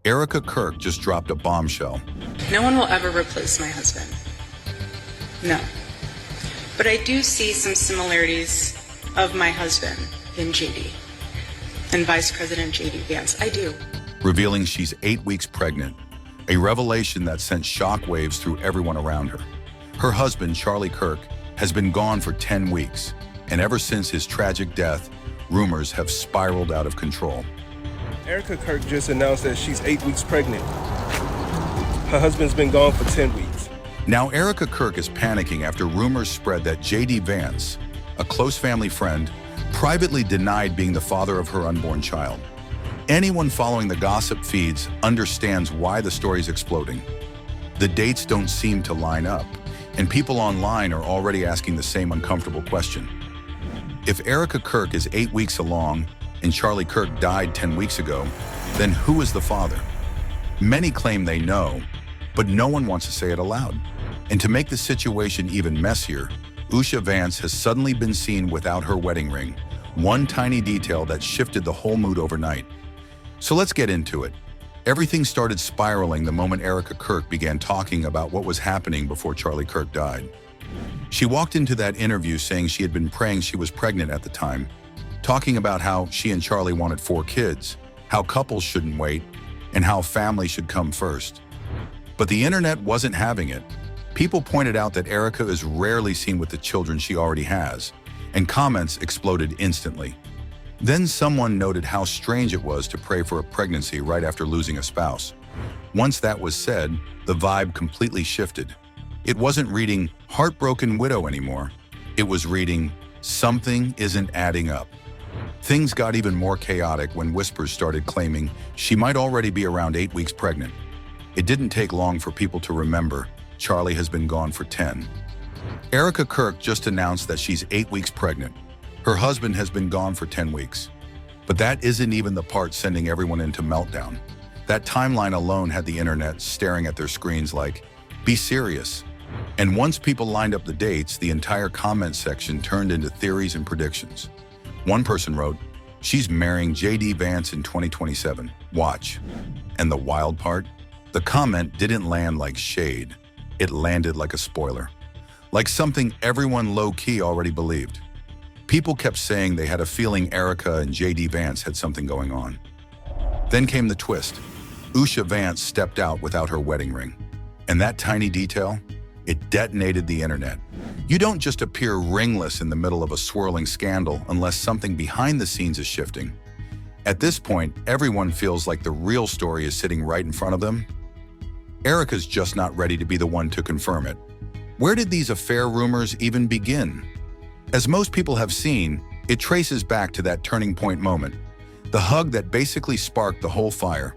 Erika Kirk just dropped a bombshell. No one will ever replace my husband. No. But I do see some similarities of my husband in JD and Vice President JD Vance. I do. Revealing she's 8 weeks pregnant, a revelation that sent shockwaves through everyone around her. Her husband, Charlie Kirk, has been gone for 10 weeks, and ever since his tragic death, rumors have spiraled out of control. Erika Kirk just announced that she's 8 weeks pregnant. Her husband's been gone for 10 weeks. Now Erika Kirk is panicking after rumors spread that JD Vance, a close family friend, privately denied being the father of her unborn child. Anyone following the gossip feeds understands why the story's exploding. The dates don't seem to line up, and people online are already asking the same uncomfortable question. If Erika Kirk is 8 weeks along and Charlie Kirk died 10 weeks ago, then who is the father? Many claim they know, but no one wants to say it aloud. And to make the situation even messier, Erika Vance has suddenly been seen without her wedding ring, one tiny detail that shifted the whole mood overnight. So let's get into it. Everything started spiraling the moment Erika Kirk began talking about what was happening before Charlie Kirk died. She walked into that interview saying she had been praying she was pregnant at the time, talking about how she and Charlie wanted 4 kids, how couples shouldn't wait, and how family should come first. But the internet wasn't having it. People pointed out that Erika is rarely seen with the children she already has, and comments exploded instantly. Then someone noted how strange it was to pray for a pregnancy right after losing a spouse. Once that was said, the vibe completely shifted. It wasn't reading "heartbroken widow" anymore. It was reading "something isn't adding up." Things got even more chaotic when whispers started claiming she might already be around 8 weeks pregnant. It didn't take long for people to remember Charlie has been gone for 10. Erika Kirk just announced that she's 8 weeks pregnant. Her husband has been gone for 10 weeks. But that isn't even the part sending everyone into meltdown. That timeline alone had the internet staring at their screens like, "Be serious." And once people lined up the dates, the entire comment section turned into theories and predictions. One person wrote, "She's marrying JD Vance in 2027. Watch." And the wild part? The comment didn't land like shade. It landed like a spoiler. Like something everyone low-key already believed. People kept saying they had a feeling Erika and JD Vance had something going on. Then came the twist. Erika Vance stepped out without her wedding ring. And that tiny detail, it detonated the internet. You don't just appear ringless in the middle of a swirling scandal unless something behind the scenes is shifting. At this point, everyone feels like the real story is sitting right in front of them. Erika's just not ready to be the one to confirm it. Where did these affair rumors even begin? As most people have seen, it traces back to that turning point moment, the hug that basically sparked the whole fire.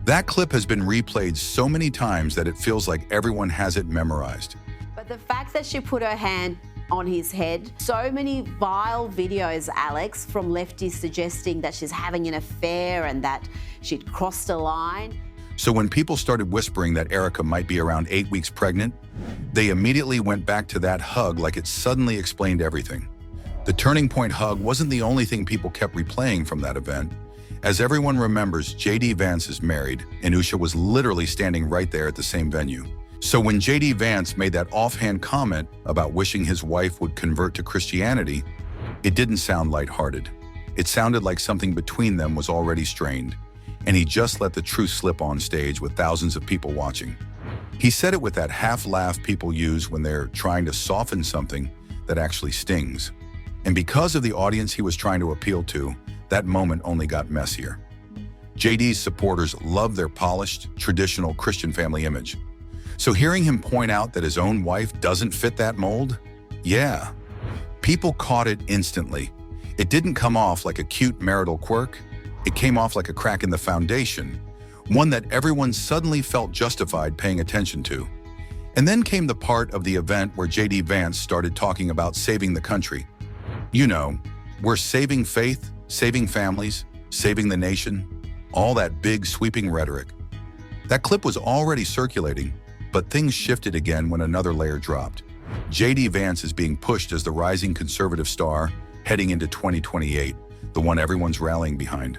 That clip has been replayed so many times that it feels like everyone has it memorized. But the fact that she put her hand on his head, so many vile videos, Alex, from lefties suggesting that she's having an affair and that she'd crossed a line. So when people started whispering that Erika might be around 8 weeks pregnant, they immediately went back to that hug like it suddenly explained everything. The turning point hug wasn't the only thing people kept replaying from that event. As everyone remembers, JD Vance is married, and Erika was literally standing right there at the same venue. So when JD Vance made that offhand comment about wishing his wife would convert to Christianity, it didn't sound lighthearted. It sounded like something between them was already strained, and he just let the truth slip on stage with thousands of people watching. He said it with that half-laugh people use when they're trying to soften something that actually stings. And because of the audience he was trying to appeal to, that moment only got messier. JD's supporters love their polished, traditional Christian family image. So hearing him point out that his own wife doesn't fit that mold? Yeah. People caught it instantly. It didn't come off like a cute marital quirk. It came off like a crack in the foundation, one that everyone suddenly felt justified paying attention to. And then came the part of the event where JD Vance started talking about saving the country. You know, we're saving faith, saving families, saving the nation, all that big sweeping rhetoric. That clip was already circulating, but things shifted again when another layer dropped. JD Vance is being pushed as the rising conservative star heading into 2028, the one everyone's rallying behind.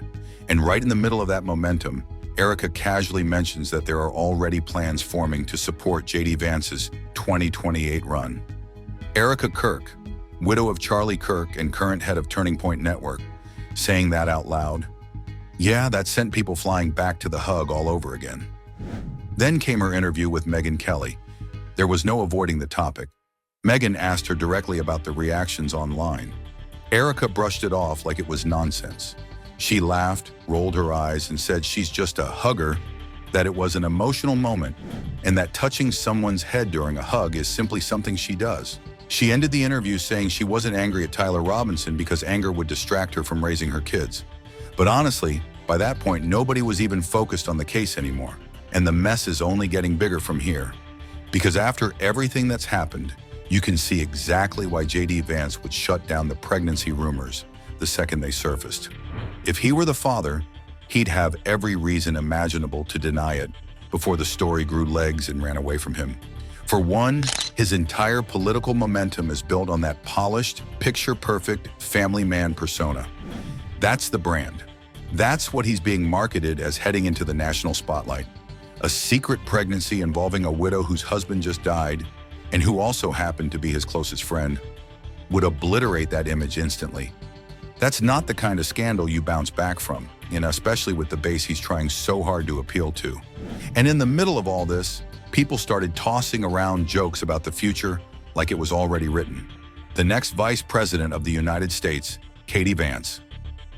And right in the middle of that momentum, Erika casually mentions that there are already plans forming to support JD Vance's 2028 run. Erika Kirk, widow of Charlie Kirk and current head of Turning Point Network, saying that out loud. Yeah, that sent people flying back to the hug all over again. Then came her interview with Megyn Kelly. There was no avoiding the topic. Megyn asked her directly about the reactions online. Erika brushed it off like it was nonsense. She laughed, rolled her eyes, and said she's just a hugger, that it was an emotional moment, and that touching someone's head during a hug is simply something she does. She ended the interview saying she wasn't angry at Tyler Robinson because anger would distract her from raising her kids. But honestly, by that point, nobody was even focused on the case anymore. And the mess is only getting bigger from here. Because after everything that's happened, you can see exactly why JD Vance would shut down the pregnancy rumors the second they surfaced. If he were the father, he'd have every reason imaginable to deny it before the story grew legs and ran away from him. For one, his entire political momentum is built on that polished, picture-perfect family man persona. That's the brand. That's what he's being marketed as heading into the national spotlight. A secret pregnancy involving a widow whose husband just died and who also happened to be his closest friend would obliterate that image instantly. That's not the kind of scandal you bounce back from, especially with the base he's trying so hard to appeal to. And in the middle of all this, people started tossing around jokes about the future like it was already written. The next Vice President of the United States, JD Vance.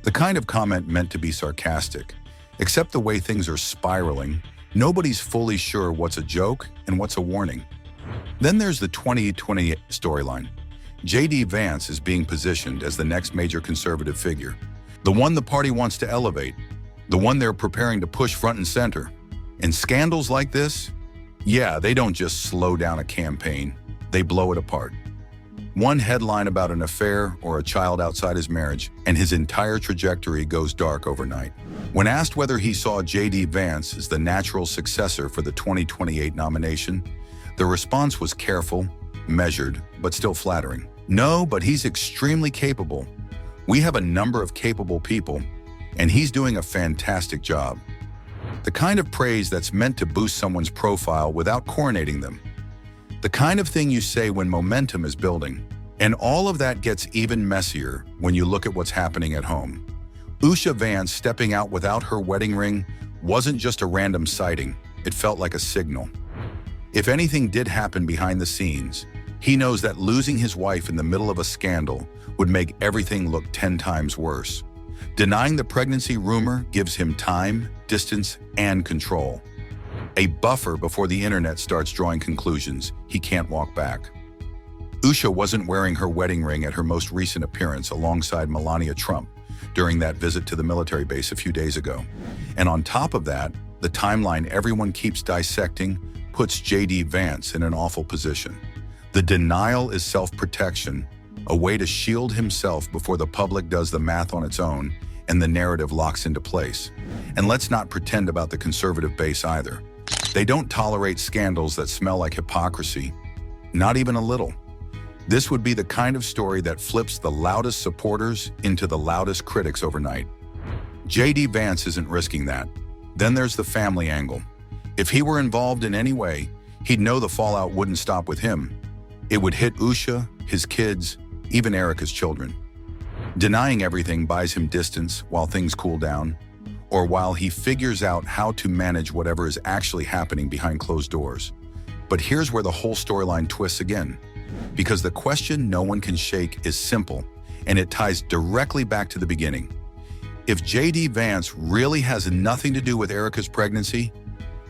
The kind of comment meant to be sarcastic. Except the way things are spiraling, nobody's fully sure what's a joke and what's a warning. Then there's the 2020 storyline. JD Vance is being positioned as the next major conservative figure. The one the party wants to elevate. The one they're preparing to push front and center. And scandals like this, yeah, they don't just slow down a campaign, they blow it apart. One headline about an affair or a child outside his marriage, and his entire trajectory goes dark overnight. When asked whether he saw JD Vance as the natural successor for the 2028 nomination, the response was careful, measured, but still flattering. No, but he's extremely capable. We have a number of capable people, and he's doing a fantastic job. The kind of praise that's meant to boost someone's profile without coronating them. The kind of thing you say when momentum is building. And all of that gets even messier when you look at what's happening at home. Usha Vance stepping out without her wedding ring wasn't just a random sighting, it felt like a signal. If anything did happen behind the scenes, he knows that losing his wife in the middle of a scandal would make everything look 10 times worse. Denying the pregnancy rumor gives him time, distance, and control. A buffer before the internet starts drawing conclusions he can't walk back. Usha wasn't wearing her wedding ring at her most recent appearance alongside Melania Trump during that visit to the military base a few days ago. And on top of that, the timeline everyone keeps dissecting puts JD Vance in an awful position. The denial is self-protection, a way to shield himself before the public does the math on its own and the narrative locks into place. And let's not pretend about the conservative base either. They don't tolerate scandals that smell like hypocrisy, not even a little. This would be the kind of story that flips the loudest supporters into the loudest critics overnight. JD Vance isn't risking that. Then there's the family angle. If he were involved in any way, he'd know the fallout wouldn't stop with him. It would hit Usha, his kids, even Erika's children. Denying everything buys him distance while things cool down, or while he figures out how to manage whatever is actually happening behind closed doors. But here's where the whole storyline twists again. Because the question no one can shake is simple, and it ties directly back to the beginning. If JD Vance really has nothing to do with Erika's pregnancy,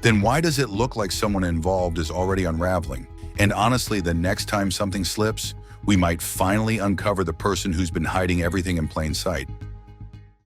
then why does it look like someone involved is already unraveling? And honestly, the next time something slips, we might finally uncover the person who's been hiding everything in plain sight.